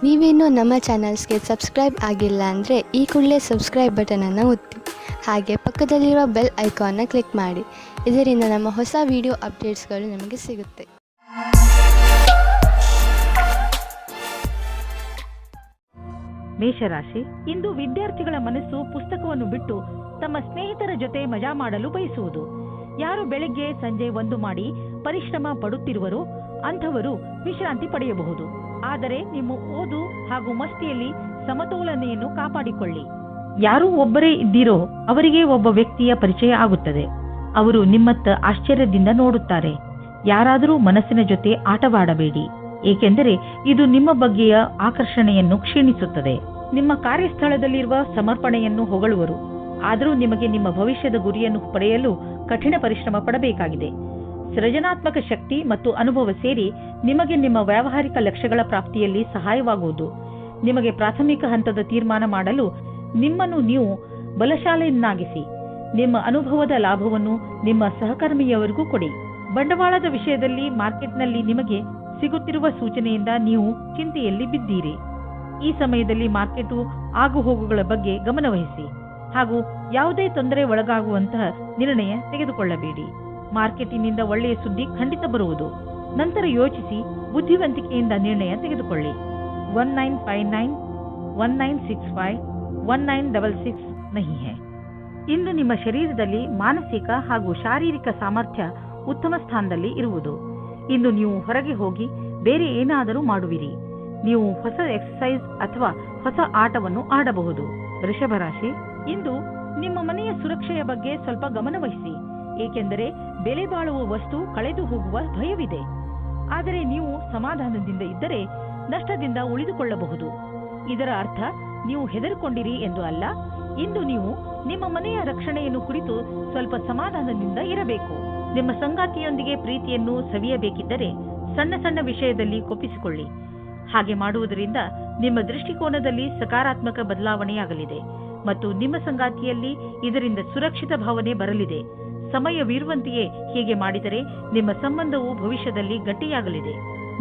ನೀವೇನೂ ನಮ್ಮ ಚಾನಲ್ಸ್ಗೆ ಸಬ್ಸ್ಕ್ರೈಬ್ ಆಗಿಲ್ಲ ಅಂದರೆ ಈ ಕೂಡಲೇ ಸಬ್ಸ್ಕ್ರೈಬ್ ಬಟನನ್ನು ಒತ್ತಿ ಹಾಗೆ ಪಕ್ಕದಲ್ಲಿರುವ ಬೆಲ್ ಐಕಾನ್ನ ಕ್ಲಿಕ್ ಮಾಡಿ. ಇದರಿಂದ ನಮ್ಮ ಹೊಸ ವಿಡಿಯೋ ಅಪ್ಡೇಟ್ಸ್ಗಳು ನಿಮಗೆ ಸಿಗುತ್ತೆ. ಮೇಷರಾಶಿ, ಇಂದು ವಿದ್ಯಾರ್ಥಿಗಳ ಮನಸ್ಸು ಪುಸ್ತಕವನ್ನು ಬಿಟ್ಟು ತಮ್ಮ ಸ್ನೇಹಿತರ ಜೊತೆ ಮಜಾ ಮಾಡಲು ಬಯಸುವುದು. ಯಾರು ಬೆಳಗ್ಗೆ ಸಂಜೆ ಒಂದು ಮಾಡಿ ಪರಿಶ್ರಮ ಪಡುತ್ತಿರುವರೋ ಅಂಥವರು ವಿಶ್ರಾಂತಿ ಪಡೆಯಬಹುದು. ಆದರೆ ನಿಮ್ಮ ಓದು ಹಾಗೂ ಮಸ್ತಿಯಲ್ಲಿ ಸಮತೋಲನೆಯನ್ನು ಕಾಪಾಡಿಕೊಳ್ಳಿ. ಯಾರು ಒಬ್ಬರೇ ಇದ್ದೀರೋ ಅವರಿಗೆ ಒಬ್ಬ ವ್ಯಕ್ತಿಯ ಪರಿಚಯ ಆಗುತ್ತದೆ. ಅವರು ನಿಮ್ಮತ್ತ ಆಶ್ಚರ್ಯದಿಂದ ನೋಡುತ್ತಾರೆ. ಯಾರಾದರೂ ಮನಸ್ಸಿನ ಜೊತೆ ಆಟವಾಡಬೇಡಿ, ಏಕೆಂದರೆ ಇದು ನಿಮ್ಮ ಬಗ್ಗೆಯ ಆಕರ್ಷಣೆಯನ್ನು ಕ್ಷೀಣಿಸುತ್ತದೆ. ನಿಮ್ಮ ಕಾರ್ಯಸ್ಥಳದಲ್ಲಿರುವ ಸಮರ್ಪಣೆಯನ್ನು ಹೊಗಳುವರು. ಆದರೂ ನಿಮಗೆ ನಿಮ್ಮ ಭವಿಷ್ಯದ ಗುರಿಯನ್ನು ಪಡೆಯಲು ಕಠಿಣ ಪರಿಶ್ರಮ ಪಡಬೇಕಾಗಿದೆ. ಸೃಜನಾತ್ಮಕ ಶಕ್ತಿ ಮತ್ತು ಅನುಭವ ಸೇರಿ ನಿಮಗೆ ನಿಮ್ಮ ವ್ಯಾವಹಾರಿಕ ಲಕ್ಷ್ಯಗಳ ಪ್ರಾಪ್ತಿಯಲ್ಲಿ ಸಹಾಯವಾಗುವುದು. ನಿಮಗೆ ಪ್ರಾಥಮಿಕ ಹಂತದ ತೀರ್ಮಾನ ಮಾಡಲು ನಿಮ್ಮನ್ನು ನೀವು ಬಲಶಾಲಿಯನ್ನಾಗಿಸಿ. ನಿಮ್ಮ ಅನುಭವದ ಲಾಭವನ್ನು ನಿಮ್ಮ ಸಹಕರ್ಮಿಯವರಿಗೂ ಕೊಡಿ. ಬಂಡವಾಳದ ವಿಷಯದಲ್ಲಿ ಮಾರ್ಕೆಟ್ನಲ್ಲಿ ನಿಮಗೆ ಸಿಗುತ್ತಿರುವ ಸೂಚನೆಯಿಂದ ನೀವು ಚಿಂತೆಯಲ್ಲಿ ಬಿದ್ದೀರಿ. ಈ ಸಮಯದಲ್ಲಿ ಮಾರ್ಕೆಟು ಆಗುಹೋಗುಗಳ ಬಗ್ಗೆ ಗಮನವಹಿಸಿ ಹಾಗೂ ಯಾವುದೇ ತೊಂದರೆ ಒಳಗಾಗುವಂತಹ ನಿರ್ಣಯ ತೆಗೆದುಕೊಳ್ಳಬೇಡಿ. ಮಾರ್ಕೆಟಿನಿಂದ ಒಳ್ಳೆಯ ಸುದ್ದಿ ಖಂಡಿತ ಬರುವುದು. ನಂತರ ಯೋಚಿಸಿ ಬುದ್ಧಿವಂತಿಕೆಯಿಂದ ನಿರ್ಣಯ ತೆಗೆದುಕೊಳ್ಳಿ. 1959 1965 1966 नहीं है. ಇಂದು ನಿಮ್ಮ ಶರೀರದಲ್ಲಿ ಮಾನಸಿಕ ಹಾಗೂ ಶಾರೀರಿಕ ಸಾಮರ್ಥ್ಯ ಉತ್ತಮ ಸ್ಥಾನದಲ್ಲಿ ಇರುವುದು. ಇಂದು ನೀವು ಹೊರಗೆ ಹೋಗಿ ಬೇರೆ ಏನಾದರೂ ಮಾಡುವಿರಿ. ನೀವು ಹೊಸ ಎಕ್ಸರ್ಸೈಸ್ ಅಥವಾ ಹೊಸ ಆಟವನ್ನು ಆಡಬಹುದು. ವೃಷಭ ರಾಶಿ, ಇಂದು ನಿಮ್ಮ ಮನೆಯ ಸುರಕ್ಷೆಯ ಬಗ್ಗೆ ಸ್ವಲ್ಪ ಗಮನವಹಿಸಿ, ಏಕೆಂದರೆ ಬೆಲೆ ಬಾಳುವ ವಸ್ತು ಕಳೆದು ಹೋಗುವ ಭಯವಿದೆ. ಆದರೆ ನೀವು ಸಮಾಧಾನದಿಂದ ಇದ್ದರೆ ನಷ್ಟದಿಂದ ಉಳಿದುಕೊಳ್ಳಬಹುದು. ಇದರ ಅರ್ಥ ನೀವು ಹೆದರಿಕೊಂಡಿರಿ ಎಂದು ಅಲ್ಲ. ಇಂದು ನೀವು ನಿಮ್ಮ ಮನೆಯ ರಕ್ಷಣೆಯನ್ನು ಕುರಿತು ಸ್ವಲ್ಪ ಸಮಾಧಾನದಿಂದ ಇರಬೇಕು. ನಿಮ್ಮ ಸಂಗಾತಿಯೊಂದಿಗೆ ಪ್ರೀತಿಯನ್ನು ಸವಿಯಬೇಕಿದ್ದರೆ ಸಣ್ಣ ಸಣ್ಣ ವಿಷಯದಲ್ಲಿ ಕೊಪ್ಪಿಸಿಕೊಳ್ಳಿ. ಹಾಗೆ ಮಾಡುವುದರಿಂದ ನಿಮ್ಮ ದೃಷ್ಟಿಕೋನದಲ್ಲಿ ಸಕಾರಾತ್ಮಕ ಬದಲಾವಣೆಯಾಗಲಿದೆ ಮತ್ತು ನಿಮ್ಮ ಸಂಗಾತಿಯಲ್ಲಿ ಇದರಿಂದ ಸುರಕ್ಷಿತ ಭಾವನೆ ಬರಲಿದೆ. ಸಮಯವಿರುವಂತೆಯೇ ಹೀಗೆ ಮಾಡಿದರೆ ನಿಮ್ಮ ಸಂಬಂಧವು ಭವಿಷ್ಯದಲ್ಲಿ ಗಟ್ಟಿಯಾಗಲಿದೆ.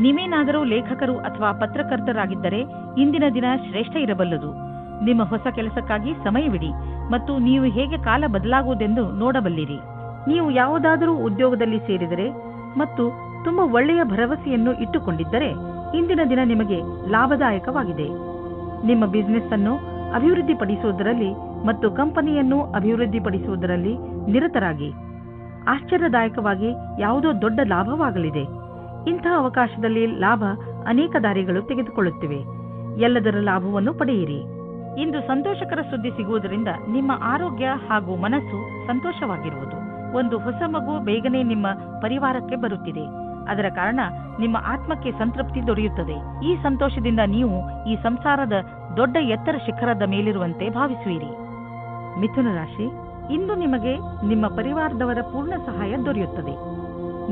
ನೀವೇನಾದರೂ ಲೇಖಕರು ಅಥವಾ ಪತ್ರಕರ್ತರಾಗಿದ್ದರೆ ಇಂದಿನ ದಿನ ಶ್ರೇಷ್ಠ ಇರಬಲ್ಲದು. ನಿಮ್ಮ ಹೊಸ ಕೆಲಸಕ್ಕಾಗಿ ಸಮಯವಿಡಿ ಮತ್ತು ನೀವು ಹೇಗೆ ಕಾಲ ಬದಲಾಗುವುದೆಂದು ನೋಡಬಲ್ಲಿರಿ. ನೀವು ಯಾವುದಾದರೂ ಉದ್ಯೋಗದಲ್ಲಿ ಸೇರಿದರೆ ಮತ್ತು ತುಂಬಾ ಒಳ್ಳೆಯ ಭರವಸೆಯನ್ನು ಇಟ್ಟುಕೊಂಡಿದ್ದರೆ ಇಂದಿನ ದಿನ ನಿಮಗೆ ಲಾಭದಾಯಕವಾಗಿದೆ. ನಿಮ್ಮ ಬಿಸಿನೆಸ್ ಅನ್ನು ಅಭಿವೃದ್ಧಿಪಡಿಸುವುದರಲ್ಲಿ ಮತ್ತು ಕಂಪನಿಯನ್ನು ಅಭಿವೃದ್ಧಿಪಡಿಸುವುದರಲ್ಲಿ ನಿರತರಾಗಿ. ಆಶ್ಚರ್ಯದಾಯಕವಾಗಿ ಯಾವುದೋ ದೊಡ್ಡ ಲಾಭವಾಗಲಿದೆ. ಇಂತಹ ಅವಕಾಶದಲ್ಲಿ ಲಾಭ ಅನೇಕ ದಾರಿಗಳು ತೆಗೆದುಕೊಳ್ಳುತ್ತಿವೆ. ಎಲ್ಲದರ ಲಾಭವನ್ನು ಪಡೆಯಿರಿ. ಇಂದು ಸಂತೋಷಕರ ಸುದ್ದಿ ಸಿಗುವುದರಿಂದ ನಿಮ್ಮ ಆರೋಗ್ಯ ಹಾಗೂ ಮನಸ್ಸು ಸಂತೋಷವಾಗಿರುವುದು. ಒಂದು ಹೊಸ ಮಗು ಬೇಗನೆ ನಿಮ್ಮ ಪರಿವಾರಕ್ಕೆ ಬರುತ್ತಿದೆ. ಅದರ ಕಾರಣ ನಿಮ್ಮ ಆತ್ಮಕ್ಕೆ ಸಂತೃಪ್ತಿ ದೊರೆಯುತ್ತದೆ. ಈ ಸಂತೋಷದಿಂದ ನೀವು ಈ ಸಂಸಾರದ ದೊಡ್ಡ ಎತ್ತರ ಶಿಖರದ ಮೇಲಿರುವಂತೆ ಭಾವಿಸುವಿರಿ. ಮಿಥುನ ರಾಶಿ, ಇಂದು ನಿಮಗೆ ನಿಮ್ಮ ಪರಿವಾರದವರ ಪೂರ್ಣ ಸಹಾಯ ದೊರೆಯುತ್ತದೆ.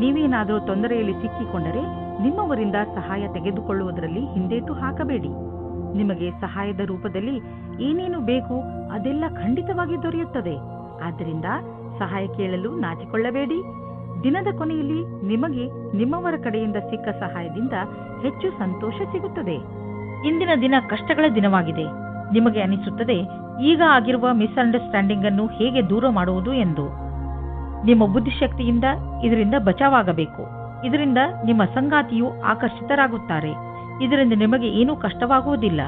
ನೀವೇನಾದರೂ ತೊಂದರೆಯಲ್ಲಿ ಸಿಕ್ಕಿಕೊಂಡರೆ ನಿಮ್ಮವರಿಂದ ಸಹಾಯ ತೆಗೆದುಕೊಳ್ಳುವುದರಲ್ಲಿ ಹಿಂದೇಟು ಹಾಕಬೇಡಿ. ನಿಮಗೆ ಸಹಾಯದ ರೂಪದಲ್ಲಿ ಏನೇನು ಬೇಕು ಅದೆಲ್ಲ ಖಂಡಿತವಾಗಿ ದೊರೆಯುತ್ತದೆ. ಆದ್ದರಿಂದ ಸಹಾಯ ಕೇಳಲು ನಾಚಿಕೊಳ್ಳಬೇಡಿ. ದಿನದ ಕೊನೆಯಲ್ಲಿ ನಿಮಗೆ ನಿಮ್ಮವರ ಕಡೆಯಿಂದ ಸಿಕ್ಕ ಸಹಾಯದಿಂದ ಹೆಚ್ಚು ಸಂತೋಷ ಸಿಗುತ್ತದೆ. ಇಂದಿನ ದಿನ ಕಷ್ಟಗಳ ದಿನವಾಗಿದೆ. ನಿಮಗೆ ಅನಿಸುತ್ತದೆ ಈಗ ಆಗಿರುವ ಮಿಸ್ಅಂಡರ್ಸ್ಟ್ಯಾಂಡಿಂಗ್ ಅನ್ನು ಹೇಗೆ ದೂರ ಮಾಡುವುದು ಎಂದು. ನಿಮ್ಮ ಬುದ್ಧಿಶಕ್ತಿಯಿಂದ ಇದರಿಂದ ಬಚಾವಾಗಬೇಕು. ಇದರಿಂದ ನಿಮ್ಮ ಸಂಗಾತಿಯು ಆಕರ್ಷಿತರಾಗುತ್ತಾರೆ. ಇದರಿಂದ ನಿಮಗೆ ಏನೂ ಕಷ್ಟವಾಗುವುದಿಲ್ಲ.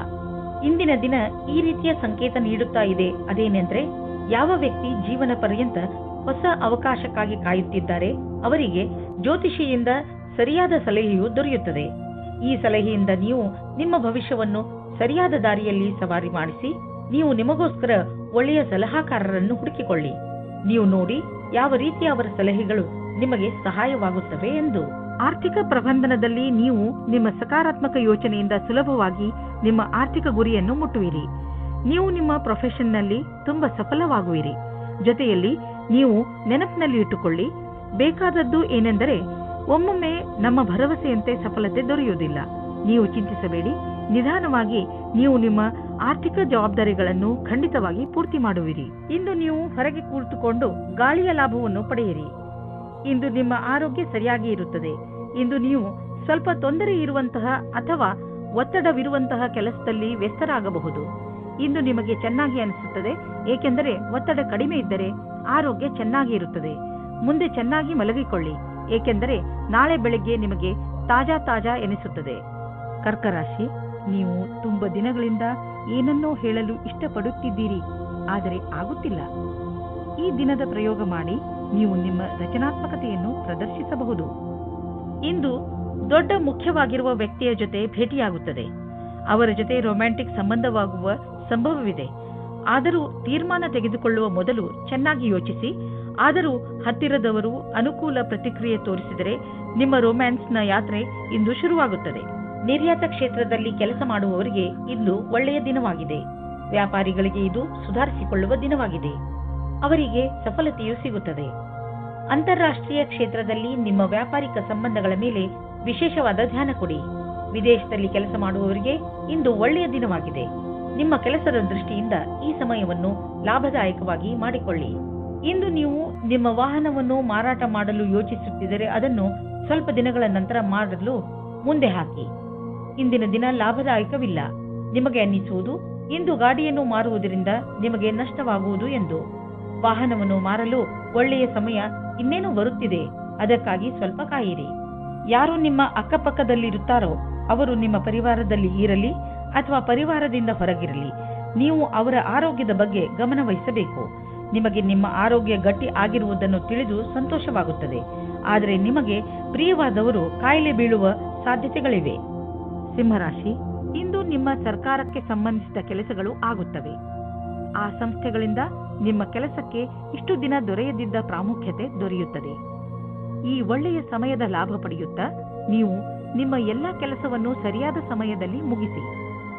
ಇಂದಿನ ದಿನ ಈ ರೀತಿಯ ಸಂಕೇತ ನೀಡುತ್ತಾ ಇದೆ. ಅದೇನೆಂದ್ರೆ, ಯಾವ ವ್ಯಕ್ತಿ ಜೀವನ ಪರ್ಯಂತ ಹೊಸ ಅವಕಾಶಕ್ಕಾಗಿ ಕಾಯುತ್ತಿದ್ದಾರೆ ಅವರಿಗೆ ಜ್ಯೋತಿಷಿಯಿಂದ ಸರಿಯಾದ ಸಲಹೆಯು ದೊರೆಯುತ್ತದೆ. ಈ ಸಲಹೆಯಿಂದ ನೀವು ನಿಮ್ಮ ಭವಿಷ್ಯವನ್ನು ಸರಿಯಾದ ದಾರಿಯಲ್ಲಿ ಸವಾರಿ ಮಾಡಿಸಿ ನೀವು ನಿಮಗೋಸ್ಕರ ಒಳ್ಳೆಯ ಸಲಹಾಕಾರರನ್ನು ಹುಡುಕಿಕೊಳ್ಳಿ. ನೀವು ನೋಡಿ ಯಾವ ರೀತಿಯ ಅವರ ಸಲಹೆಗಳು ನಿಮಗೆ ಸಹಾಯವಾಗುತ್ತವೆ ಎಂದು. ಆರ್ಥಿಕ ಪ್ರಬಂಧನದಲ್ಲಿ ನೀವು ನಿಮ್ಮ ಸಕಾರಾತ್ಮಕ ಯೋಚನೆಯಿಂದ ಸುಲಭವಾಗಿ ನಿಮ್ಮ ಆರ್ಥಿಕ ಗುರಿಯನ್ನು ಮುಟ್ಟುವಿರಿ. ನೀವು ನಿಮ್ಮ ಪ್ರೊಫೆಷನ್ನಲ್ಲಿ ತುಂಬಾ ಸಫಲವಾಗುವಿರಿ. ಜೊತೆಯಲ್ಲಿ ನೀವು ನೆನಪಿನಲ್ಲಿ ಇಟ್ಟುಕೊಳ್ಳಿ, ಬೇಕಾದದ್ದು ಏನೆಂದರೆ ಒಮ್ಮೊಮ್ಮೆ ನಮ್ಮ ಭರವಸೆಯಂತೆ ಸಫಲತೆ ದೊರೆಯುವುದಿಲ್ಲ. ನೀವು ಚಿಂತಿಸಬೇಡಿ. ನಿಧಾನವಾಗಿ ನೀವು ನಿಮ್ಮ ಆರ್ಥಿಕ ಜವಾಬ್ದಾರಿಗಳನ್ನು ಖಂಡಿತವಾಗಿ ಪೂರ್ತಿ ಮಾಡುವಿರಿ. ಇಂದು ನೀವು ಹೊರಗೆ ಕುಳಿತುಕೊಂಡು ಗಾಳಿಯ ಲಾಭವನ್ನು ಪಡೆಯಿರಿ. ಇಂದು ನಿಮ್ಮ ಆರೋಗ್ಯ ಸರಿಯಾಗಿ ಇರುತ್ತದೆ. ಇಂದು ನೀವು ಸ್ವಲ್ಪ ತೊಂದರೆ ಇರುವಂತಹ ಅಥವಾ ಒತ್ತಡವಿರುವಂತಹ ಕೆಲಸದಲ್ಲಿ ವ್ಯಸ್ತರಾಗಬಹುದು. ಇಂದು ನಿಮಗೆ ಚೆನ್ನಾಗಿ ಅನಿಸುತ್ತದೆ, ಏಕೆಂದರೆ ಒತ್ತಡ ಕಡಿಮೆ ಇದ್ದರೆ ಆರೋಗ್ಯ ಚೆನ್ನಾಗಿ ಇರುತ್ತದೆ. ಮುಂದೆ ಚೆನ್ನಾಗಿ ಮಲಗಿಕೊಳ್ಳಿ, ಏಕೆಂದರೆ ನಾಳೆ ಬೆಳಗ್ಗೆ ನಿಮಗೆ ತಾಜಾ ಎನಿಸುತ್ತದೆ. ಕರ್ಕ ರಾಶಿ, ನೀವು ತುಂಬ ದಿನಗಳಿಂದ ಏನನ್ನೋ ಹೇಳಲು ಇಷ್ಟಪಡುತ್ತಿದ್ದೀರಿ, ಆದರೆ ಆಗುತ್ತಿಲ್ಲ. ಈ ದಿನದ ಪ್ರಯೋಗ ಮಾಡಿ ನೀವು ನಿಮ್ಮ ರಚನಾತ್ಮಕತೆಯನ್ನು ಪ್ರದರ್ಶಿಸಬಹುದು. ಇಂದು ದೊಡ್ಡ ಮುಖ್ಯವಾಗಿರುವ ವ್ಯಕ್ತಿಯ ಜೊತೆ ಭೇಟಿಯಾಗುತ್ತದೆ. ಅವರ ಜೊತೆ ರೊಮ್ಯಾಂಟಿಕ್ ಸಂಬಂಧವಾಗುವ ಸಂಭವವಿದೆ. ಆದರೂ ತೀರ್ಮಾನ ತೆಗೆದುಕೊಳ್ಳುವ ಮೊದಲು ಚೆನ್ನಾಗಿ ಯೋಚಿಸಿ. ಆದರೂ ಹತ್ತಿರದವರು ಅನುಕೂಲ ಪ್ರತಿಕ್ರಿಯೆ ತೋರಿಸಿದರೆ ನಿಮ್ಮ ರೊಮ್ಯಾನ್ಸ್ನ ಯಾತ್ರೆ ಇಂದು ಶುರುವಾಗುತ್ತದೆ. ನಿರ್ಯಾತ ಕ್ಷೇತ್ರದಲ್ಲಿ ಕೆಲಸ ಮಾಡುವವರಿಗೆ ಇಂದು ಒಳ್ಳೆಯ ದಿನವಾಗಿದೆ. ವ್ಯಾಪಾರಿಗಳಿಗೆ ಇದು ಸುಧಾರಿಸಿಕೊಳ್ಳುವ ದಿನವಾಗಿದೆ. ಅವರಿಗೆ ಸಫಲತೆಯು ಸಿಗುತ್ತದೆ. ಅಂತಾರಾಷ್ಟ್ರೀಯ ಕ್ಷೇತ್ರದಲ್ಲಿ ನಿಮ್ಮ ವ್ಯಾಪಾರಿಕ ಸಂಬಂಧಗಳ ಮೇಲೆ ವಿಶೇಷವಾದ ಧ್ಯಾನ ಕೊಡಿ. ವಿದೇಶದಲ್ಲಿ ಕೆಲಸ ಮಾಡುವವರಿಗೆ ಇಂದು ಒಳ್ಳೆಯ ದಿನವಾಗಿದೆ. ನಿಮ್ಮ ಕೆಲಸದ ದೃಷ್ಟಿಯಿಂದ ಈ ಸಮಯವನ್ನು ಲಾಭದಾಯಕವಾಗಿ ಮಾಡಿಕೊಳ್ಳಿ. ಇಂದು ನೀವು ನಿಮ್ಮ ವಾಹನವನ್ನು ಮಾರಾಟ ಮಾಡಲು ಯೋಚಿಸುತ್ತಿದ್ದರೆ ಅದನ್ನು ಸ್ವಲ್ಪ ದಿನಗಳ ನಂತರ ಮಾಡಲು ಮುಂದೆ ಹಾಕಿ. ಇಂದಿನ ದಿನ ಲಾಭದಾಯಕವಿಲ್ಲ. ನಿಮಗೆ ಅನ್ನಿಸುವುದು ಇಂದು ಗಾಡಿಯನ್ನು ಮಾರುವುದರಿಂದ ನಿಮಗೆ ನಷ್ಟವಾಗುವುದು ಎಂದು. ವಾಹನವನ್ನು ಮಾರಲು ಒಳ್ಳೆಯ ಸಮಯ ಇನ್ನೇನು ಬರುತ್ತಿದೆ, ಅದಕ್ಕಾಗಿ ಸ್ವಲ್ಪ ಕಾಯಿರಿ. ಯಾರು ನಿಮ್ಮ ಅಕ್ಕಪಕ್ಕದಲ್ಲಿರುತ್ತಾರೋ ಅವರು ನಿಮ್ಮ ಪರಿವಾರದಲ್ಲಿ ಇರಲಿ ಅಥವಾ ಪರಿವಾರದಿಂದ ಹೊರಗಿರಲಿ, ನೀವು ಅವರ ಆರೋಗ್ಯದ ಬಗ್ಗೆ ಗಮನ ವಹಿಸಬೇಕು. ನಿಮಗೆ ನಿಮ್ಮ ಆರೋಗ್ಯ ಗಟ್ಟಿ ಆಗಿರುವುದನ್ನು ತಿಳಿದು ಸಂತೋಷವಾಗುತ್ತದೆ. ಆದರೆ ನಿಮಗೆ ಪ್ರಿಯವಾದವರು ಕಾಯಿಲೆ ಬೀಳುವ ಸಾಧ್ಯತೆಗಳಿವೆ. ಸಿಂಹರಾಶಿ, ಇಂದು ನಿಮ್ಮ ಸರ್ಕಾರಕ್ಕೆ ಸಂಬಂಧಿಸಿದ ಕೆಲಸಗಳು ಆಗುತ್ತವೆ. ಆ ಸಂಸ್ಥೆಗಳಿಂದ ನಿಮ್ಮ ಕೆಲಸಕ್ಕೆ ಇಷ್ಟು ದಿನ ದೊರೆಯದಿದ್ದ ಪ್ರಾಮುಖ್ಯತೆ ದೊರೆಯುತ್ತದೆ. ಈ ಒಳ್ಳೆಯ ಸಮಯದ ಲಾಭ ಪಡೆಯುತ್ತಾ ನೀವು ನಿಮ್ಮ ಎಲ್ಲ ಕೆಲಸವನ್ನು ಸರಿಯಾದ ಸಮಯದಲ್ಲಿ ಮುಗಿಸಿ.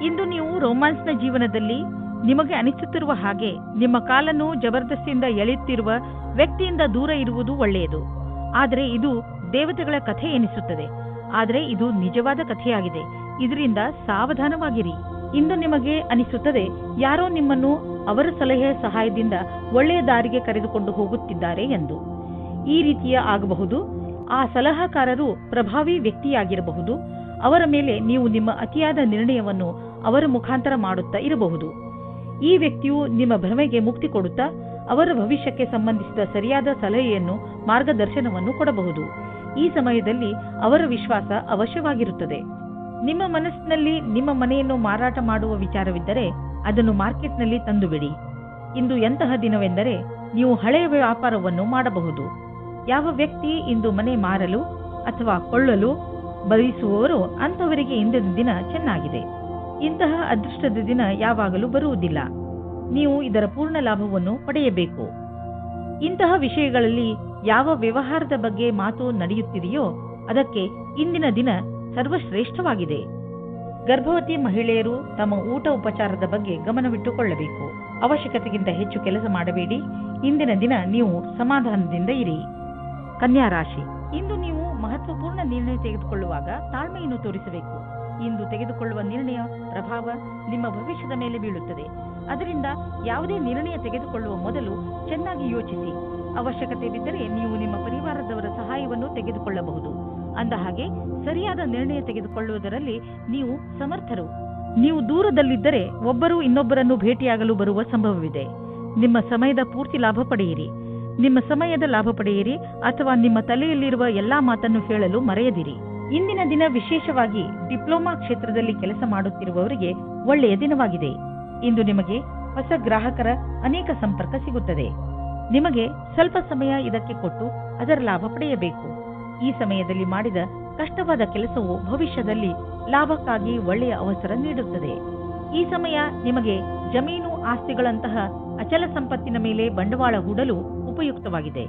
ಇಂದು ನೀವು ರೊಮ್ಯಾನ್ಸ್ನ ಜೀವನದಲ್ಲಿ ನಿಮಗೆ ಅನಿಸುತ್ತಿರುವ ಹಾಗೆ ನಿಮ್ಮ ಕಾಲನ್ನು ಜಬರ್ದಸ್ತಿಯಿಂದ ಎಳೆಯುತ್ತಿರುವ ವ್ಯಕ್ತಿಯಿಂದ ದೂರ ಇರುವುದು ಒಳ್ಳೆಯದು. ಆದರೆ ಇದು ದೇವತೆಗಳ ಕಥೆ ಎನಿಸುತ್ತದೆ. ಆದರೆ ಇದು ನಿಜವಾದ ಕಥೆಯಾಗಿದೆ. ಇದರಿಂದ ಸಾವಧಾನವಾಗಿರಿ. ಇಂದು ನಿಮಗೆ ಅನಿಸುತ್ತದೆ ಯಾರೋ ನಿಮ್ಮನ್ನು ಅವರ ಸಲಹೆಯ ಸಹಾಯದಿಂದ ಒಳ್ಳೆಯ ದಾರಿಗೆ ಕರೆದುಕೊಂಡು ಹೋಗುತ್ತಿದ್ದಾರೆ ಎಂದು. ಈ ರೀತಿಯ ಆಗಬಹುದು. ಆ ಸಲಹಾಕಾರರು ಪ್ರಭಾವಿ ವ್ಯಕ್ತಿಯಾಗಿರಬಹುದು. ಅವರ ಮೇಲೆ ನೀವು ನಿಮ್ಮ ಅತಿಯಾದ ನಿರ್ಣಯವನ್ನು ಅವರ ಮುಖಾಂತರ ಮಾಡುತ್ತಾ ಇರಬಹುದು. ಈ ವ್ಯಕ್ತಿಯು ನಿಮ್ಮ ಭ್ರಮೆಗೆ ಮುಕ್ತಿ ಕೊಡುತ್ತಾ ಅವರ ಭವಿಷ್ಯಕ್ಕೆ ಸಂಬಂಧಿಸಿದ ಸರಿಯಾದ ಸಲಹೆಯನ್ನು, ಮಾರ್ಗದರ್ಶನವನ್ನು ಕೊಡಬಹುದು. ಈ ಸಮಯದಲ್ಲಿ ಅವರ ವಿಶ್ವಾಸ ಅವಶ್ಯವಾಗಿರುತ್ತದೆ. ನಿಮ್ಮ ಮನಸ್ಸಿನಲ್ಲಿ ನಿಮ್ಮ ಮನೆಯನ್ನು ಮಾರಾಟ ಮಾಡುವ ವಿಚಾರವಿದ್ದರೆ ಅದನ್ನು ಮಾರ್ಕೆಟ್ನಲ್ಲಿ ತಂದುಬಿಡಿ. ಇಂದು ಎಂತಹ ದಿನವೆಂದರೆ ನೀವು ಹಳೆಯ ವ್ಯಾಪಾರವನ್ನು ಮಾಡಬಹುದು. ಯಾವ ವ್ಯಕ್ತಿ ಇಂದು ಮನೆ ಮಾರಲು ಅಥವಾ ಕೊಳ್ಳಲು ಬಯಸುವವರು ಅಂಥವರಿಗೆ ಇಂದಿನ ದಿನ ಚೆನ್ನಾಗಿದೆ. ಇಂತಹ ಅದೃಷ್ಟದ ದಿನ ಯಾವಾಗಲೂ ಬರುವುದಿಲ್ಲ. ನೀವು ಇದರ ಪೂರ್ಣ ಲಾಭವನ್ನು ಪಡೆಯಬೇಕು. ಇಂತಹ ವಿಷಯಗಳಲ್ಲಿ ಯಾವ ವ್ಯವಹಾರದ ಬಗ್ಗೆ ಮಾತು ನಡೆಯುತ್ತಿದೆಯೋ ಅದಕ್ಕೆ ಇಂದಿನ ದಿನ ಸರ್ವಶ್ರೇಷ್ಠವಾಗಿದೆ. ಗರ್ಭವತಿ ಮಹಿಳೆಯರು ತಮ್ಮ ಊಟ ಉಪಚಾರದ ಬಗ್ಗೆ ಗಮನವಿಟ್ಟುಕೊಳ್ಳಬೇಕು. ಅವಶ್ಯಕತೆಗಿಂತ ಹೆಚ್ಚು ಕೆಲಸ ಮಾಡಬೇಡಿ. ಇಂದಿನ ದಿನ ನೀವು ಸಮಾಧಾನದಿಂದ ಇರಿ. ಕನ್ಯಾ ರಾಶಿ, ಇಂದು ನೀವು ಮಹತ್ವಪೂರ್ಣ ನಿರ್ಣಯ ತೆಗೆದುಕೊಳ್ಳುವಾಗ ತಾಳ್ಮೆಯನ್ನು ತೋರಿಸಬೇಕು. ಇಂದು ತೆಗೆದುಕೊಳ್ಳುವ ನಿರ್ಣಯ ಪ್ರಭಾವ ನಿಮ್ಮ ಭವಿಷ್ಯದ ಮೇಲೆ ಬೀಳುತ್ತದೆ. ಅದರಿಂದ ಯಾವುದೇ ನಿರ್ಣಯ ತೆಗೆದುಕೊಳ್ಳುವ ಮೊದಲು ಚೆನ್ನಾಗಿ ಯೋಚಿಸಿ. ಅವಶ್ಯಕತೆ ಬಿದ್ದರೆ ನೀವು ನಿಮ್ಮ ಪರಿವಾರದವರ ಸಹಾಯವನ್ನು ತೆಗೆದುಕೊಳ್ಳಬಹುದು. ಅಂದ ಹಾಗೆ ಸರಿಯಾದ ನಿರ್ಣಯ ತೆಗೆದುಕೊಳ್ಳುವುದರಲ್ಲಿ ನೀವು ಸಮರ್ಥರು. ನೀವು ದೂರದಲ್ಲಿದ್ದರೆ ಒಬ್ಬರು ಇನ್ನೊಬ್ಬರನ್ನು ಭೇಟಿಯಾಗಲು ಬರುವ ಸಂಭವವಿದೆ. ನಿಮ್ಮ ಸಮಯದ ಪೂರ್ತಿ ಲಾಭ ಪಡೆಯಿರಿ. ನಿಮ್ಮ ಸಮಯದ ಲಾಭ ಪಡೆಯಿರಿ ಅಥವಾ ನಿಮ್ಮ ತಲೆಯಲ್ಲಿರುವ ಎಲ್ಲಾ ಮಾತನ್ನು ಹೇಳಲು ಮರೆಯದಿರಿ. ಇಂದಿನ ದಿನ ವಿಶೇಷವಾಗಿ ಡಿಪ್ಲೊಮಾ ಕ್ಷೇತ್ರದಲ್ಲಿ ಕೆಲಸ ಮಾಡುತ್ತಿರುವವರಿಗೆ ಒಳ್ಳೆಯ ದಿನವಾಗಿದೆ. ಇಂದು ನಿಮಗೆ ಹೊಸ ಗ್ರಾಹಕರ ಅನೇಕ ಸಂಪರ್ಕ ಸಿಗುತ್ತದೆ. ನಿಮಗೆ ಸ್ವಲ್ಪ ಸಮಯ ಇದಕ್ಕೆ ಕೊಟ್ಟು ಅದರ ಲಾಭ ಪಡೆಯಬೇಕು. ಈ ಸಮಯದಲ್ಲಿ ಮಾಡಿದ ಕಷ್ಟವಾದ ಕೆಲಸವು ಭವಿಷ್ಯದಲ್ಲಿ ಲಾಭಕ್ಕಾಗಿ ಒಳ್ಳೆಯ ಅವಸರ ನೀಡುತ್ತದೆ. ಈ ಸಮಯ ನಿಮಗೆ ಜಮೀನು ಆಸ್ತಿಗಳಂತಹ ಅಚಲ ಸಂಪತ್ತಿನ ಮೇಲೆ ಬಂಡವಾಳ ಹೂಡಲು ಉಪಯುಕ್ತವಾಗಿದೆ.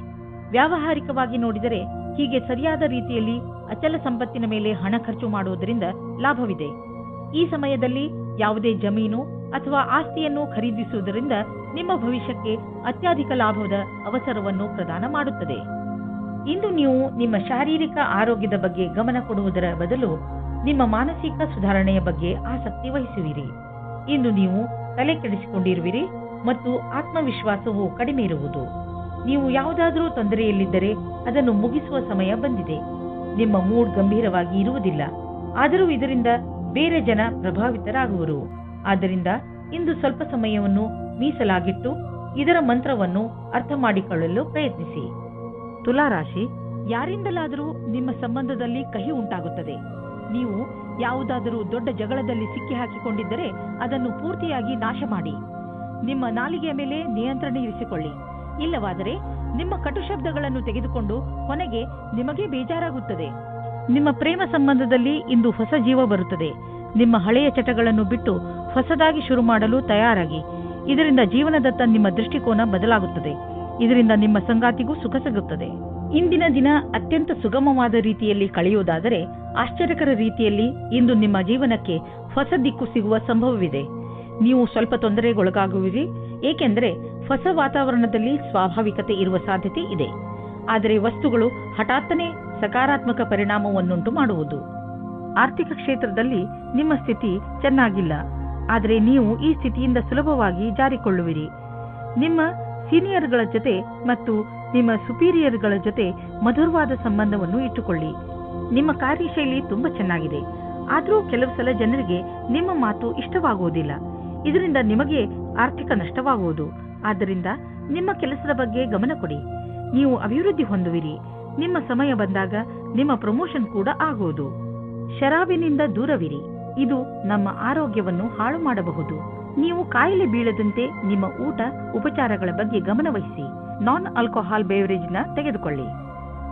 ವ್ಯಾವಹಾರಿಕವಾಗಿ ನೋಡಿದರೆ ಹೀಗೆ ಸರಿಯಾದ ರೀತಿಯಲ್ಲಿ ಅಚಲ ಸಂಪತ್ತಿನ ಮೇಲೆ ಹಣ ಖರ್ಚು ಮಾಡುವುದರಿಂದ ಲಾಭವಿದೆ. ಈ ಸಮಯದಲ್ಲಿ ಯಾವುದೇ ಜಮೀನು ಅಥವಾ ಆಸ್ತಿಯನ್ನು ಖರೀದಿಸುವುದರಿಂದ ನಿಮ್ಮ ಭವಿಷ್ಯಕ್ಕೆ ಅತ್ಯಧಿಕ ಲಾಭದ ಅವಸರವನ್ನು ಪ್ರದಾನ ಮಾಡುತ್ತದೆ. ಇಂದು ನೀವು ನಿಮ್ಮ ಶಾರೀರಿಕ ಆರೋಗ್ಯದ ಬಗ್ಗೆ ಗಮನ ಕೊಡುವುದರ ಬದಲು ನಿಮ್ಮ ಮಾನಸಿಕ ಸುಧಾರಣೆಯ ಬಗ್ಗೆ ಆಸಕ್ತಿ ವಹಿಸುವಿರಿ. ಇಂದು ನೀವು ತಲೆ ಕೆಡಿಸಿಕೊಂಡಿರುವಿರಿ ಮತ್ತು ಆತ್ಮವಿಶ್ವಾಸವು ಕಡಿಮೆ ಇರುವುದು. ನೀವು ಯಾವುದಾದರೂ ತೊಂದರೆಯಲ್ಲಿದ್ದರೆ ಅದನ್ನು ಮುಗಿಸುವ ಸಮಯ ಬಂದಿದೆ. ನಿಮ್ಮ ಮೂಡ್ ಗಂಭೀರವಾಗಿ ಇರುವುದಿಲ್ಲ. ಆದರೂ ಇದರಿಂದ ಬೇರೆ ಜನ ಪ್ರಭಾವಿತರಾಗುವರು. ಆದ್ದರಿಂದ ಇಂದು ಸ್ವಲ್ಪ ಸಮಯವನ್ನು ಮೀಸಲಾಗಿಟ್ಟು ಇದರ ಮಂತ್ರವನ್ನು ಅರ್ಥ ಮಾಡಿಕೊಳ್ಳಲು ಪ್ರಯತ್ನಿಸಿ. ತುಲಾರಾಶಿ, ಯಾರಿಂದಲಾದರೂ ನಿಮ್ಮ ಸಂಬಂಧದಲ್ಲಿ ಕಹಿ ಉಂಟಾಗುತ್ತದೆ. ನೀವು ಯಾವುದಾದರೂ ದೊಡ್ಡ ಜಗಳದಲ್ಲಿ ಸಿಕ್ಕಿ ಹಾಕಿಕೊಂಡಿದ್ದರೆ ಅದನ್ನು ಪೂರ್ತಿಯಾಗಿ ನಾಶ ಮಾಡಿ. ನಿಮ್ಮ ನಾಲಿಗೆಯ ಮೇಲೆ ನಿಯಂತ್ರಣ ಇರಿಸಿಕೊಳ್ಳಿ. ಇಲ್ಲವಾದರೆ ನಿಮ್ಮ ಕಟು ಶಬ್ದಗಳನ್ನು ತೆಗೆದುಕೊಂಡು ಕೊನೆಗೆ ನಿಮಗೆ ಬೇಜಾರಾಗುತ್ತದೆ. ನಿಮ್ಮ ಪ್ರೇಮ ಸಂಬಂಧದಲ್ಲಿ ಇಂದು ಹೊಸ ಜೀವ ಬರುತ್ತದೆ. ನಿಮ್ಮ ಹಳೆಯ ಚಟಗಳನ್ನು ಬಿಟ್ಟು ಹೊಸದಾಗಿ ಶುರು ಮಾಡಲು ತಯಾರಾಗಿ. ಇದರಿಂದ ಜೀವನದತ್ತ ನಿಮ್ಮ ದೃಷ್ಟಿಕೋನ ಬದಲಾಗುತ್ತದೆ. ಇದರಿಂದ ನಿಮ್ಮ ಸಂಗಾತಿಗೂ ಸುಖ ಸಿಗುತ್ತದೆ. ಇಂದಿನ ದಿನ ಅತ್ಯಂತ ಸುಗಮವಾದ ರೀತಿಯಲ್ಲಿ ಕಳೆಯುವುದಾದರೆ ಆಶ್ಚರ್ಯಕರ ರೀತಿಯಲ್ಲಿ ಇಂದು ನಿಮ್ಮ ಜೀವನಕ್ಕೆ ಹೊಸ ದಿಕ್ಕು ಸಿಗುವ ಸಂಭವವಿದೆ. ನೀವು ಸ್ವಲ್ಪ ತೊಂದರೆಗೊಳಗಾಗುವಿರಿ, ಏಕೆಂದರೆ ಹೊಸ ವಾತಾವರಣದಲ್ಲಿ ಸ್ವಾಭಾವಿಕತೆ ಇರುವ ಸಾಧ್ಯತೆ ಇದೆ. ಆದರೆ ವಸ್ತುಗಳು ಹಠಾತ್ತನೆ ಸಕಾರಾತ್ಮಕ ಪರಿಣಾಮವನ್ನುಂಟು ಮಾಡುವುದು. ಆರ್ಥಿಕ ಕ್ಷೇತ್ರದಲ್ಲಿ ನಿಮ್ಮ ಸ್ಥಿತಿ ಚೆನ್ನಾಗಿಲ್ಲ, ಆದರೆ ನೀವು ಈ ಸ್ಥಿತಿಯಿಂದ ಸುಲಭವಾಗಿ ಜಾರಿಕೊಳ್ಳುವಿರಿ. ನಿಮ್ಮ ಸೀನಿಯರ್ಗಳ ಜೊತೆ ಮತ್ತು ನಿಮ್ಮ ಸುಪೀರಿಯರ್ಗಳ ಜೊತೆ ಮಧುರವಾದ ಸಂಬಂಧವನ್ನು ಇಟ್ಟುಕೊಳ್ಳಿ. ನಿಮ್ಮ ಕಾರ್ಯಶೈಲಿ ತುಂಬಾ ಚೆನ್ನಾಗಿದೆ, ಆದರೂ ಕೆಲವು ಸಲ ಜನರಿಗೆ ನಿಮ್ಮ ಮಾತು ಇಷ್ಟವಾಗುವುದಿಲ್ಲ. ಇದರಿಂದ ನಿಮಗೆ ಆರ್ಥಿಕ ನಷ್ಟವಾಗುವುದು. ಆದ್ದರಿಂದ ನಿಮ್ಮ ಕೆಲಸದ ಬಗ್ಗೆ ಗಮನ ಕೊಡಿ. ನೀವು ಅಭಿವೃದ್ಧಿ ಹೊಂದುವಿರಿ. ನಿಮ್ಮ ಸಮಯ ಬಂದಾಗ ನಿಮ್ಮ ಪ್ರಮೋಷನ್ ಕೂಡ ಆಗುವುದು. ಶರಾಬಿನಿಂದ ದೂರವಿರಿ. ಇದು ನಮ್ಮ ಆರೋಗ್ಯವನ್ನು ಹಾಳು ಮಾಡಬಹುದು. ನೀವು ಕಾಯಿಲೆ ಬೀಳದಂತೆ ನಿಮ್ಮ ಊಟ ಉಪಚಾರಗಳ ಬಗ್ಗೆ ಗಮನವಹಿಸಿ. ನಾನ್ ಆಲ್ಕೋಹಾಲ್ ಬೇವರೇಜ್ನ ತೆಗೆದುಕೊಳ್ಳಿ.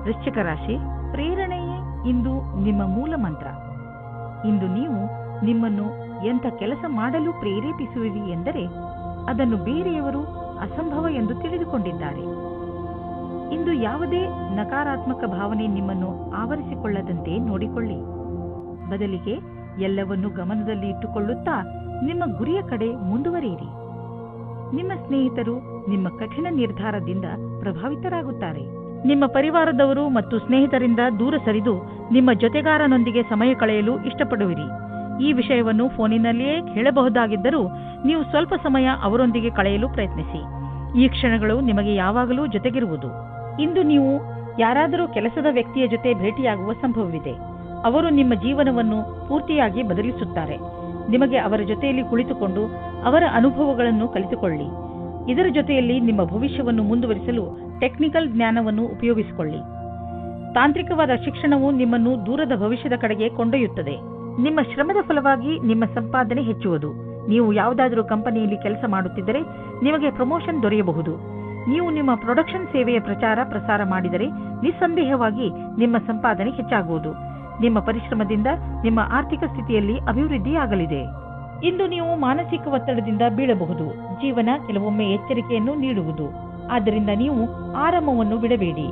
ವೃಶ್ಚಿಕ ರಾಶಿ, ಪ್ರೇರಣೆಯೇ ಇಂದು ನಿಮ್ಮ ಮೂಲ ಮಂತ್ರ. ಇಂದು ನೀವು ನಿಮ್ಮನ್ನು ಎಂಥ ಕೆಲಸ ಮಾಡಲು ಪ್ರೇರೇಪಿಸುವಿರಿ ಎಂದರೆ ಅದನ್ನು ಬೇರೆಯವರು ಅಸಂಭವ ಎಂದು ತಿಳಿದುಕೊಂಡಿದ್ದಾರೆ. ಇಂದು ಯಾವುದೇ ನಕಾರಾತ್ಮಕ ಭಾವನೆ ನಿಮ್ಮನ್ನು ಆವರಿಸಿಕೊಳ್ಳದಂತೆ ನೋಡಿಕೊಳ್ಳಿ. ಬದಲಿಗೆ ಎಲ್ಲವನ್ನೂ ಗಮನದಲ್ಲಿ ಇಟ್ಟುಕೊಳ್ಳುತ್ತಾ ನಿಮ್ಮ ಗುರಿಯ ಕಡೆ ಮುಂದುವರಿಯಿರಿ. ನಿಮ್ಮ ಸ್ನೇಹಿತರು ನಿಮ್ಮ ಕಠಿಣ ನಿರ್ಧಾರದಿಂದ ಪ್ರಭಾವಿತರಾಗುತ್ತಾರೆ. ನಿಮ್ಮ ಪರಿವಾರದವರು ಮತ್ತು ಸ್ನೇಹಿತರಿಂದ ದೂರ ಸರಿದು ನಿಮ್ಮ ಜೊತೆಗಾರನೊಂದಿಗೆ ಸಮಯ ಕಳೆಯಲು ಇಷ್ಟಪಡುವಿರಿ. ಈ ವಿಷಯವನ್ನು ಫೋನಿನಲ್ಲಿಯೇ ಹೇಳಬಹುದಾಗಿದ್ದರೂ ನೀವು ಸ್ವಲ್ಪ ಸಮಯ ಅವರೊಂದಿಗೆ ಕಳೆಯಲು ಪ್ರಯತ್ನಿಸಿ. ಈ ಕ್ಷಣಗಳು ನಿಮಗೆ ಯಾವಾಗಲೂ ಜೊತೆಗಿರುವುದು. ಇಂದು ನೀವು ಯಾರಾದರೂ ಕೆಲಸದ ವ್ಯಕ್ತಿಯ ಜೊತೆ ಭೇಟಿಯಾಗುವ ಸಂಭವವಿದೆ. ಅವರು ನಿಮ್ಮ ಜೀವನವನ್ನು ಪೂರ್ತಿಯಾಗಿ ಬದಲಿಸುತ್ತಾರೆ. ನಿಮಗೆ ಅವರ ಜೊತೆಯಲ್ಲಿ ಕುಳಿತುಕೊಂಡು ಅವರ ಅನುಭವಗಳನ್ನು ಕಲಿತುಕೊಳ್ಳಿ. ಇದರ ಜೊತೆಯಲ್ಲಿ ನಿಮ್ಮ ಭವಿಷ್ಯವನ್ನು ಮುಂದುವರಿಸಲು ಟೆಕ್ನಿಕಲ್ ಜ್ಞಾನವನ್ನು ಉಪಯೋಗಿಸಿಕೊಳ್ಳಿ. ತಾಂತ್ರಿಕವಾದ ಶಿಕ್ಷಣವು ನಿಮ್ಮನ್ನು ದೂರದ ಭವಿಷ್ಯದ ಕಡೆಗೆ ಕೊಂಡೊಯ್ಯುತ್ತದೆ. ನಿಮ್ಮ ಶ್ರಮದ ಫಲವಾಗಿ ನಿಮ್ಮ ಸಂಪಾದನೆ ಹೆಚ್ಚುವುದು. ನೀವು ಯಾವುದಾದರೂ ಕಂಪನಿಯಲ್ಲಿ ಕೆಲಸ ಮಾಡುತ್ತಿದ್ದರೆ ನಿಮಗೆ ಪ್ರಮೋಷನ್ ದೊರೆಯಬಹುದು. ನೀವು ನಿಮ್ಮ ಪ್ರೊಡಕ್ಷನ್ ಸೇವೆಯ ಪ್ರಸಾರ ಮಾಡಿದರೆ ನಿಸ್ಸಂದೇಹವಾಗಿ ನಿಮ್ಮ ಸಂಪಾದನೆ ಹೆಚ್ಚಾಗುವುದು. ನಿಮ್ಮ ಪರಿಶ್ರಮದಿಂದ ನಿಮ್ಮ ಆರ್ಥಿಕ ಸ್ಥಿತಿಯಲ್ಲಿ ಅಭಿವೃದ್ಧಿಯಾಗಲಿದೆ. ಇಂದು ನೀವು ಮಾನಸಿಕ ಒತ್ತಡದಿಂದ ಬೀಳಬಹುದು. ಜೀವನ ಕೆಲವೊಮ್ಮೆ ಎಚ್ಚರಿಕೆಯನ್ನು ನೀಡುವುದು. ಆದ್ದರಿಂದ ನೀವು ಆರಾಮವನ್ನು ಬಿಡಬೇಡಿ.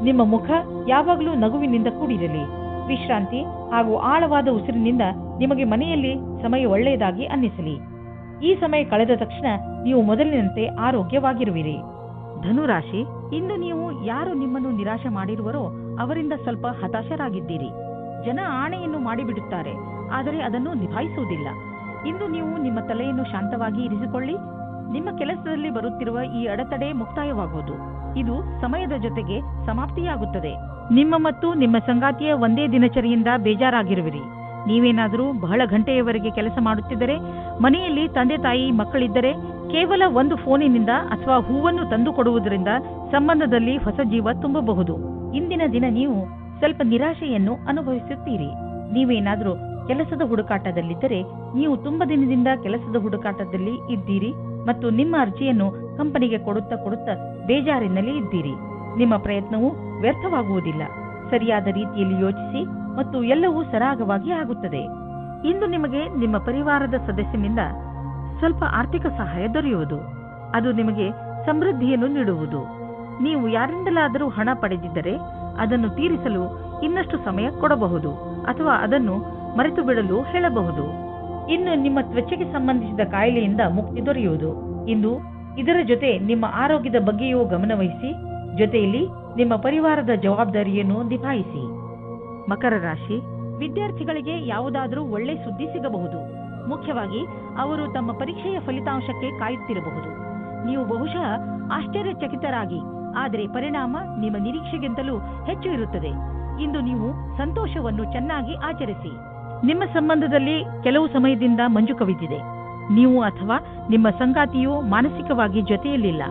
ನಿಮ್ಮ ಮುಖ ಯಾವಾಗಲೂ ನಗುವಿನಿಂದ ಕೂಡಿರಲಿ. ವಿಶ್ರಾಂತಿ ಹಾಗೂ ಆಳವಾದ ಉಸಿರಿನಿಂದ ನಿಮಗೆ ಮನೆಯಲ್ಲಿ ಸಮಯ ಒಳ್ಳೆಯದಾಗಿ ಅನ್ನಿಸಲಿ. ಈ ಸಮಯ ಕಳೆದ ತಕ್ಷಣ ನೀವು ಮೊದಲಿನಂತೆ ಆರೋಗ್ಯವಾಗಿರುವಿರಿ. ಧನುರಾಶಿ, ಇಂದು ನೀವು ಯಾರು ನಿಮ್ಮನ್ನು ನಿರಾಶೆ ಮಾಡಿರುವರೋ ಅವರಿಂದ ಸ್ವಲ್ಪ ಹತಾಶರಾಗಿದ್ದೀರಿ. ಜನ ಆಣೆಯನ್ನು ಮಾಡಿಬಿಡುತ್ತಾರೆ, ಆದರೆ ಅದನ್ನು ನಿಭಾಯಿಸುವುದಿಲ್ಲ. ಇಂದು ನೀವು ನಿಮ್ಮ ತಲೆಯನ್ನು ಶಾಂತವಾಗಿ ಇರಿಸಿಕೊಳ್ಳಿ. ನಿಮ್ಮ ಕೆಲಸದಲ್ಲಿ ಬರುತ್ತಿರುವ ಈ ಅಡೆತಡೆ ಮುಕ್ತಾಯವಾಗುವುದು. ಇದು ಸಮಯದ ಜೊತೆಗೆ ಸಮಾಪ್ತಿಯಾಗುತ್ತದೆ. ನಿಮ್ಮ ಮತ್ತು ನಿಮ್ಮ ಸಂಗಾತಿಯ ಒಂದೇ ದಿನಚರಿಯಿಂದ ಬೇಜಾರಾಗಿರುವಿರಿ. ನೀವೇನಾದರೂ ಬಹಳ ಗಂಟೆಯವರೆಗೆ ಕೆಲಸ ಮಾಡುತ್ತಿದ್ದರೆ, ಮನೆಯಲ್ಲಿ ತಂದೆ ತಾಯಿ ಮಕ್ಕಳಿದ್ದರೆ ಕೇವಲ ಒಂದು ಫೋನಿನಿಂದ ಅಥವಾ ಹೂವನ್ನು ತಂದು ಕೊಡುವುದರಿಂದ ಸಂಬಂಧದಲ್ಲಿ ಹೊಸ ಜೀವ ತುಂಬಬಹುದು. ಇಂದಿನ ದಿನ ನೀವು ಸ್ವಲ್ಪ ನಿರಾಶೆಯನ್ನು ಅನುಭವಿಸುತ್ತೀರಿ. ನೀವೇನಾದರೂ ಕೆಲಸದ ಹುಡುಕಾಟದಲ್ಲಿದ್ದರೆ ನೀವು ತುಂಬ ದಿನದಿಂದ ಕೆಲಸದ ಹುಡುಕಾಟದಲ್ಲಿ ಇದ್ದೀರಿ ಮತ್ತು ನಿಮ್ಮ ಅರ್ಜಿಯನ್ನು ಕಂಪನಿಗೆ ಕೊಡುತ್ತಾ ಬೇಜಾರಿನಲ್ಲಿ ಇದ್ದೀರಿ. ನಿಮ್ಮ ಪ್ರಯತ್ನವು ವ್ಯರ್ಥವಾಗುವುದಿಲ್ಲ. ಸರಿಯಾದ ರೀತಿಯಲ್ಲಿ ಯೋಚಿಸಿ ಮತ್ತು ಎಲ್ಲವೂ ಸರಾಗವಾಗಿ ಆಗುತ್ತದೆ. ಇಂದು ನಿಮಗೆ ನಿಮ್ಮ ಪರಿವಾರದ ಸದಸ್ಯನಿಂದ ಸ್ವಲ್ಪ ಆರ್ಥಿಕ ಸಹಾಯ ದೊರೆಯುವುದು. ಅದು ನಿಮಗೆ ಸಮೃದ್ಧಿಯನ್ನು ನೀಡುವುದು. ನೀವು ಯಾರಿಂದಲಾದರೂ ಹಣ ಪಡೆದಿದ್ದರೆ ಅದನ್ನು ತೀರಿಸಲು ಇನ್ನಷ್ಟು ಸಮಯ ಕೊಡಬಹುದು ಅಥವಾ ಅದನ್ನು ಮರೆತು ಬಿಡಲು ಹೇಳಬಹುದು. ಇನ್ನು ನಿಮ್ಮ ತ್ವಚೆಗೆ ಸಂಬಂಧಿಸಿದ ಕಾಯಿಲೆಯಿಂದ ಮುಕ್ತಿ ದೊರೆಯುವುದು. ಇಂದು ಇದರ ಜೊತೆ ನಿಮ್ಮ ಆರೋಗ್ಯದ ಬಗ್ಗೆಯೂ ಗಮನವಹಿಸಿ, ಜೊತೆಯಲ್ಲಿ ನಿಮ್ಮ ಪರಿವಾರದ ಜವಾಬ್ದಾರಿಯನ್ನು ನಿಭಾಯಿಸಿ. ಮಕರ ರಾಶಿ, ವಿದ್ಯಾರ್ಥಿಗಳಿಗೆ ಯಾವುದಾದರೂ ಒಳ್ಳೆ ಸುದ್ದಿ ಸಿಗಬಹುದು. ಮುಖ್ಯವಾಗಿ ಅವರು ತಮ್ಮ ಪರೀಕ್ಷೆಯ ಫಲಿತಾಂಶಕ್ಕೆ ಕಾಯುತ್ತಿರಬಹುದು. ನೀವು ಬಹುಶಃ ಆಶ್ಚರ್ಯಚಕಿತರಾಗಿ, ಆದರೆ ಪರಿಣಾಮ ನಿಮ್ಮ ನಿರೀಕ್ಷೆಗಿಂತಲೂ ಹೆಚ್ಚು ಇರುತ್ತದೆ. ಇಂದು ನೀವು ಸಂತೋಷವನ್ನು ಚೆನ್ನಾಗಿ ಆಚರಿಸಿ. ನಿಮ್ಮ ಸಂಬಂಧದಲ್ಲಿ ಕೆಲವು ಸಮಯದಿಂದ ಮಂಜು ಕವಿದಿದೆ. ನೀವು ಅಥವಾ ನಿಮ್ಮ ಸಂಗಾತಿಯು ಮಾನಸಿಕವಾಗಿ ಜೊತೆಯಲ್ಲಿಲ್ಲ.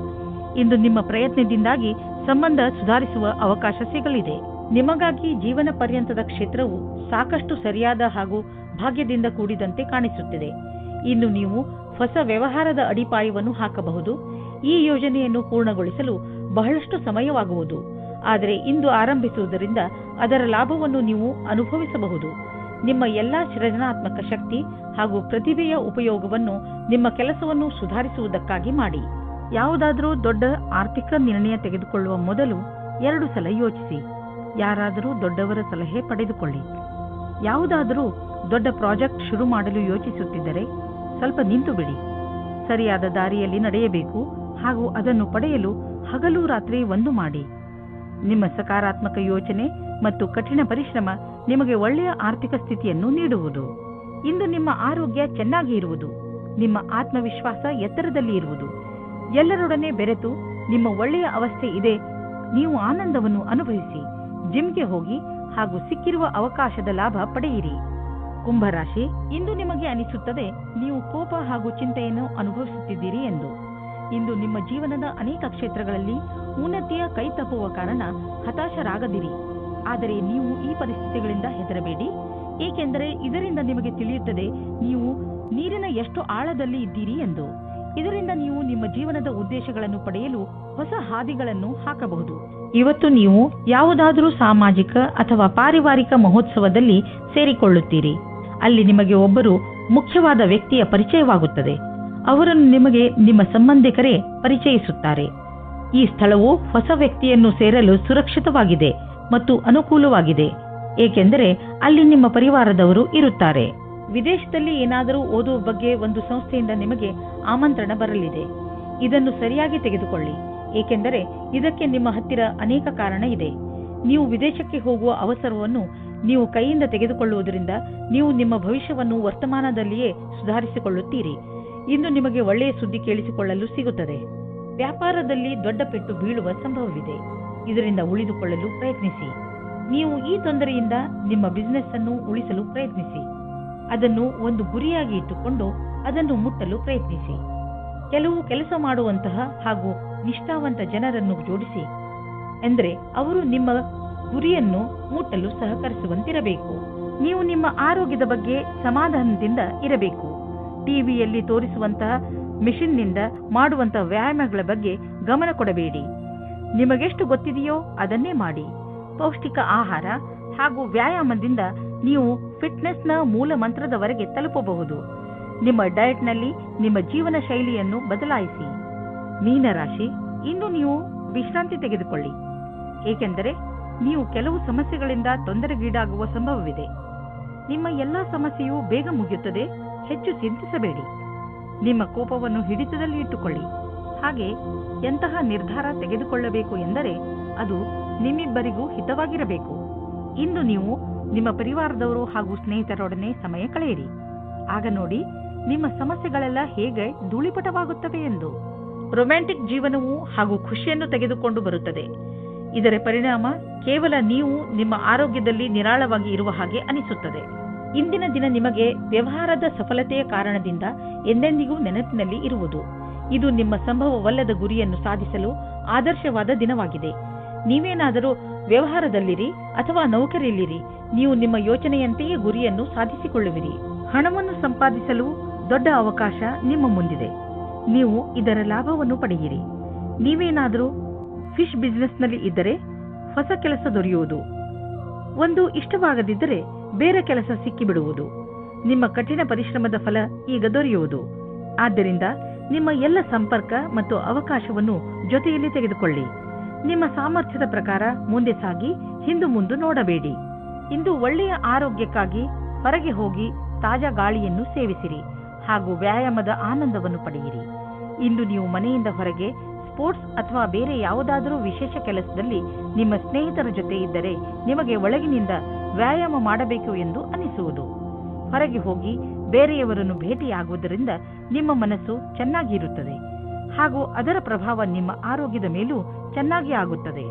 ಇಂದು ನಿಮ್ಮ ಪ್ರಯತ್ನದಿಂದಾಗಿ ಸಂಬಂಧ ಸುಧಾರಿಸುವ ಅವಕಾಶ ಸಿಗಲಿದೆ. ನಿಮಗಾಗಿ ಜೀವನ ಪರ್ಯಂತದ ಕ್ಷೇತ್ರವು ಸಾಕಷ್ಟು ಸರಿಯಾದ ಹಾಗೂ ಭಾಗ್ಯದಿಂದ ಕೂಡಿದಂತೆ ಕಾಣಿಸುತ್ತಿದೆ. ಇನ್ನು ನೀವು ಹೊಸ ವ್ಯವಹಾರದ ಅಡಿಪಾಯವನ್ನು ಹಾಕಬಹುದು. ಈ ಯೋಜನೆಯನ್ನು ಪೂರ್ಣಗೊಳಿಸಲು ಬಹಳಷ್ಟು ಸಮಯವಾಗುವುದು. ಆದರೆ ಇಂದು ಆರಂಭಿಸುವುದರಿಂದ ಅದರ ಲಾಭವನ್ನು ನೀವು ಅನುಭವಿಸಬಹುದು. ನಿಮ್ಮ ಎಲ್ಲಾ ಸೃಜನಾತ್ಮಕ ಶಕ್ತಿ ಹಾಗೂ ಪ್ರತಿಭೆಯ ಉಪಯೋಗವನ್ನು ನಿಮ್ಮ ಕೆಲಸವನ್ನು ಸುಧಾರಿಸುವುದಕ್ಕಾಗಿ ಮಾಡಿ. ಯಾವುದಾದರೂ ದೊಡ್ಡ ಆರ್ಥಿಕ ನಿರ್ಣಯ ತೆಗೆದುಕೊಳ್ಳುವ ಮೊದಲು 2 ಸಲ ಯೋಚಿಸಿ. ಯಾರಾದರೂ ದೊಡ್ಡವರ ಸಲಹೆ ಪಡೆದುಕೊಳ್ಳಿ. ಯಾವುದಾದರೂ ದೊಡ್ಡ ಪ್ರಾಜೆಕ್ಟ್ ಶುರು ಮಾಡಲು ಯೋಚಿಸುತ್ತಿದ್ದರೆ ಸ್ವಲ್ಪ ನಿಂತು ಬಿಡಿ. ಸರಿಯಾದ ದಾರಿಯಲ್ಲಿ ನಡೆಯಬೇಕು ಹಾಗೂ ಅದನ್ನು ಪಡೆಯಲು ಹಗಲು ರಾತ್ರಿ ಒಂದು ಮಾಡಿ. ನಿಮ್ಮ ಸಕಾರಾತ್ಮಕ ಯೋಚನೆ ಮತ್ತು ಕಠಿಣ ಪರಿಶ್ರಮ ನಿಮಗೆ ಒಳ್ಳೆಯ ಆರ್ಥಿಕ ಸ್ಥಿತಿಯನ್ನು ನೀಡುವುದು. ಇಂದು ನಿಮ್ಮ ಆರೋಗ್ಯ ಚೆನ್ನಾಗಿ ಇರುವುದು. ನಿಮ್ಮ ಆತ್ಮವಿಶ್ವಾಸ ಎತ್ತರದಲ್ಲಿ ಇರುವುದು. ಎಲ್ಲರೊಡನೆ ಬೆರೆತು ನಿಮ್ಮ ಒಳ್ಳೆಯ ಅವಸ್ಥೆ ಇದೆ. ನೀವು ಆನಂದವನ್ನು ಅನುಭವಿಸಿ. ಜಿಮ್ಗೆ ಹೋಗಿ ಹಾಗೂ ಸಿಕ್ಕಿರುವ ಅವಕಾಶದ ಲಾಭ ಪಡೆಯಿರಿ. ಕುಂಭರಾಶಿ, ಇಂದು ನಿಮಗೆ ಅನಿಸುತ್ತದೆ ನೀವು ಕೋಪ ಹಾಗೂ ಚಿಂತೆಯನ್ನು ಅನುಭವಿಸುತ್ತಿದ್ದೀರಿ ಎಂದು. ಇಂದು ನಿಮ್ಮ ಜೀವನದ ಅನೇಕ ಕ್ಷೇತ್ರಗಳಲ್ಲಿ ಉನ್ನತಿಯ ಕೈ ತಪ್ಪುವ ಕಾರಣ ಹತಾಶರಾಗದಿರಿ. ಆದರೆ ನೀವು ಈ ಪರಿಸ್ಥಿತಿಗಳಿಂದ ಹೆದರಬೇಡಿ, ಏಕೆಂದರೆ ಇದರಿಂದ ನಿಮಗೆ ತಿಳಿಯುತ್ತದೆ ನೀವು ನೀರಿನ ಎಷ್ಟು ಆಳದಲ್ಲಿ ಇದ್ದೀರಿ ಎಂದು. ಇದರಿಂದ ನೀವು ನಿಮ್ಮ ಜೀವನದ ಉದ್ದೇಶಗಳನ್ನು ಪಡೆಯಲು ಹೊಸ ಹಾದಿಗಳನ್ನು ಹಾಕಬಹುದು. ಇವತ್ತು ನೀವು ಯಾವುದಾದರೂ ಸಾಮಾಜಿಕ ಅಥವಾ ಪಾರಿವಾರಿಕ ಮಹೋತ್ಸವದಲ್ಲಿ ಸೇರಿಕೊಳ್ಳುತ್ತೀರಿ. ಅಲ್ಲಿ ನಿಮಗೆ ಒಬ್ಬರು ಮುಖ್ಯವಾದ ವ್ಯಕ್ತಿಯ ಪರಿಚಯವಾಗುತ್ತದೆ. ಅವರನ್ನು ನಿಮಗೆ ನಿಮ್ಮ ಸಂಬಂಧಿಕರೇ ಪರಿಚಯಿಸುತ್ತಾರೆ. ಈ ಸ್ಥಳವು ಹೊಸ ವ್ಯಕ್ತಿಯನ್ನು ಸೇರಲು ಸುರಕ್ಷಿತವಾಗಿದೆ ಮತ್ತು ಅನುಕೂಲವಾಗಿದೆ, ಏಕೆಂದರೆ ಅಲ್ಲಿ ನಿಮ್ಮ ಪರಿವಾರದವರು ಇರುತ್ತಾರೆ. ವಿದೇಶದಲ್ಲಿ ಏನಾದರೂ ಓದುವ ಬಗ್ಗೆ ಒಂದು ಸಂಸ್ಥೆಯಿಂದ ನಿಮಗೆ ಆಮಂತ್ರಣ ಬರಲಿದೆ. ಇದನ್ನು ಸರಿಯಾಗಿ ತೆಗೆದುಕೊಳ್ಳಿ, ಏಕೆಂದರೆ ಇದಕ್ಕೆ ನಿಮ್ಮ ಹತ್ತಿರ ಅನೇಕ ಕಾರಣ ಇದೆ. ನೀವು ವಿದೇಶಕ್ಕೆ ಹೋಗುವ ಅವಸರವನ್ನು ನೀವು ಕೈಯಿಂದ ತೆಗೆದುಕೊಳ್ಳುವುದರಿಂದ ನೀವು ನಿಮ್ಮ ಭವಿಷ್ಯವನ್ನು ವರ್ತಮಾನದಲ್ಲಿಯೇ ಸುಧಾರಿಸಿಕೊಳ್ಳುತ್ತೀರಿ. ಇಂದು ನಿಮಗೆ ಒಳ್ಳೆಯ ಸುದ್ದಿ ಕೇಳಿಸಿಕೊಳ್ಳಲು ಸಿಗುತ್ತದೆ. ವ್ಯಾಪಾರದಲ್ಲಿ ದೊಡ್ಡ ಪೆಟ್ಟು ಬೀಳುವ ಸಂಭವವಿದೆ. ಇದರಿಂದ ಉಳಿದುಕೊಳ್ಳಲು ಪ್ರಯತ್ನಿಸಿ. ನೀವು ಈ ತೊಂದರೆಯಿಂದ ನಿಮ್ಮ ಬಿಸಿನೆಸ್ ಅನ್ನು ಉಳಿಸಲು ಪ್ರಯತ್ನಿಸಿ. ಅದನ್ನು ಒಂದು ಗುರಿಯಾಗಿ ಇಟ್ಟುಕೊಂಡು ಅದನ್ನು ಮುಟ್ಟಲು ಪ್ರಯತ್ನಿಸಿ. ಕೆಲವು ಕೆಲಸ ಮಾಡುವಂತಹ ಹಾಗೂ ನಿಷ್ಠಾವಂತ ಜನರನ್ನು ಜೋಡಿಸಿ, ಎಂದರೆ ಅವರು ನಿಮ್ಮ ಗುರಿಯನ್ನು ಮುಟ್ಟಲು ಸಹಕರಿಸುವಂತಿರಬೇಕು. ನೀವು ನಿಮ್ಮ ಆರೋಗ್ಯದ ಬಗ್ಗೆ ಸಮಾಧಾನದಿಂದ ಇರಬೇಕು. ಟಿವಿಯಲ್ಲಿ ತೋರಿಸುವಂತಹ ಮಿಷನ್ನಿಂದ ಮಾಡುವಂತಹ ವ್ಯಾಯಾಮಗಳ ಬಗ್ಗೆ ಗಮನ ಕೊಡಬೇಡಿ. ನಿಮಗೆಷ್ಟು ಗೊತ್ತಿದೆಯೋ ಅದನ್ನೇ ಮಾಡಿ. ಪೌಷ್ಟಿಕ ಆಹಾರ ಹಾಗೂ ವ್ಯಾಯಾಮದಿಂದ ನೀವು ಫಿಟ್ನೆಸ್ನ ಮೂಲ ಮಂತ್ರದವರೆಗೆ ತಲುಪಬಹುದು. ನಿಮ್ಮ ಡಯಟ್ನಲ್ಲಿ ನಿಮ್ಮ ಜೀವನ ಶೈಲಿಯನ್ನು ಬದಲಾಯಿಸಿ. ಮೀನರಾಶಿ, ಇಂದು ನೀವು ವಿಶ್ರಾಂತಿ ತೆಗೆದುಕೊಳ್ಳಿ, ಏಕೆಂದರೆ ನೀವು ಕೆಲವು ಸಮಸ್ಯೆಗಳಿಂದ ತೊಂದರೆಗೀಡಾಗುವ ಸಂಭವವಿದೆ. ನಿಮ್ಮ ಎಲ್ಲಾ ಸಮಸ್ಯೆಯು ಬೇಗ ಮುಗಿಯುತ್ತದೆ. ಹೆಚ್ಚು ಚಿಂತಿಸಬೇಡಿ. ನಿಮ್ಮ ಕೋಪವನ್ನು ಹಿಡಿತದಲ್ಲಿ ಇಟ್ಟುಕೊಳ್ಳಿ. ಹಾಗೆ ಎಂತಹ ನಿರ್ಧಾರ ತೆಗೆದುಕೊಳ್ಳಬೇಕು ಎಂದರೆ ಅದು ನಿಮ್ಮಿಬ್ಬರಿಗೂ ಹಿತವಾಗಿರಬೇಕು. ಇಂದು ನೀವು ನಿಮ್ಮ ಪರಿವಾರದವರು ಹಾಗೂ ಸ್ನೇಹಿತರೊಡನೆ ಸಮಯ ಕಳೆಯಿರಿ. ಆಗ ನೋಡಿ ನಿಮ್ಮ ಸಮಸ್ಯೆಗಳೆಲ್ಲ ಹೇಗೆ ಧೂಳಿಪಟವಾಗುತ್ತವೆ ಎಂದು. ರೊಮ್ಯಾಂಟಿಕ್ ಜೀವನವು ಹಾಗೂ ಖುಷಿಯನ್ನು ತೆಗೆದುಕೊಂಡು ಬರುತ್ತದೆ. ಇದರ ಪರಿಣಾಮ ಕೇವಲ ನೀವು ನಿಮ್ಮ ಆರೋಗ್ಯದಲ್ಲಿ ನಿರಾಳವಾಗಿ ಇರುವ ಹಾಗೆ ಅನಿಸುತ್ತದೆ. ಇಂದಿನ ದಿನ ನಿಮಗೆ ವ್ಯವಹಾರದ ಸಫಲತೆಯ ಕಾರಣದಿಂದ ಎಂದೆಂದಿಗೂ ನೆನಪಿನಲ್ಲಿ ಇರುವುದು. ಇದು ನಿಮ್ಮ ಸಂಭವವಲ್ಲದ ಗುರಿಯನ್ನು ಸಾಧಿಸಲು ಆದರ್ಶವಾದ ದಿನವಾಗಿದೆ. ನೀವೇನಾದರೂ ವ್ಯವಹಾರದಲ್ಲಿರಿ ಅಥವಾ ನೌಕರಿಯಲ್ಲಿರಿ, ನೀವು ನಿಮ್ಮ ಯೋಚನೆಯಂತೆಯೇ ಗುರಿಯನ್ನು ಸಾಧಿಸಿಕೊಳ್ಳುವಿರಿ. ಹಣವನ್ನು ಸಂಪಾದಿಸಲು ದೊಡ್ಡ ಅವಕಾಶ ನಿಮ್ಮ ಮುಂದಿದೆ. ನೀವು ಇದರ ಲಾಭವನ್ನು ಪಡೆಯಿರಿ. ನೀವೇನಾದರೂ ಫಿಶ್ ಬಿಸಿನೆಸ್ನಲ್ಲಿ ಇದ್ದರೆ ಹೊಸ ಕೆಲಸ ದೊರೆಯುವುದು. ಒಂದು ಇಷ್ಟವಾಗದಿದ್ದರೆ ಬೇರೆ ಕೆಲಸ ಸಿಕ್ಕಿಬಿಡುವುದು. ನಿಮ್ಮ ಕಠಿಣ ಪರಿಶ್ರಮದ ಫಲ ಈಗ ದೊರೆಯುವುದು. ಆದ್ದರಿಂದ ನಿಮ್ಮ ಎಲ್ಲ ಸಂಪರ್ಕ ಮತ್ತು ಅವಕಾಶವನ್ನು ಜೊತೆಯಲ್ಲಿ ತೆಗೆದುಕೊಳ್ಳಿ. ನಿಮ್ಮ ಸಾಮರ್ಥ್ಯದ ಪ್ರಕಾರ ಮುಂದೆ ಸಾಗಿ ಹಿಂದು ಮುಂದೆ ನೋಡಬೇಡಿ. ಇಂದು ಒಳ್ಳೆಯ ಆರೋಗ್ಯಕ್ಕಾಗಿ ಹೊರಗೆ ಹೋಗಿ ತಾಜಾ ಗಾಳಿಯನ್ನು ಸೇವಿಸಿರಿ ಹಾಗೂ ವ್ಯಾಯಾಮದ ಆನಂದವನ್ನು ಪಡೆಯಿರಿ. ಇಂದು ನೀವು ಮನೆಯಿಂದ ಹೊರಗೆ ಸ್ಪೋರ್ಟ್ಸ್ ಅಥವಾ ಬೇರೆ ಯಾವುದಾದರೂ ವಿಶೇಷ ಕೆಲಸದಲ್ಲಿ ನಿಮ್ಮ ಸ್ನೇಹಿತರ ಜೊತೆ ಇದ್ದರೆ ನಿಮಗೆ ಒಳಗಿನಿಂದ ವ್ಯಾಯಾಮ ಮಾಡಬೇಕು ಎಂದು ಅನಿಸುವುದು. ಹೊರಗೆ ಹೋಗಿ ಬೇರೆಯವರನ್ನು ಭೇಟಿಯಾಗುವುದರಿಂದ ನಿಮ್ಮ ಮನಸ್ಸು ಚೆನ್ನಾಗಿರುತ್ತದೆ ಹಾಗೂ ಅದರ ಪ್ರಭಾವ ನಿಮ್ಮ ಆರೋಗ್ಯದ ಮೇಲೂ ಚೆನ್ನಾಗಿ ಆಗುತ್ತದೆ.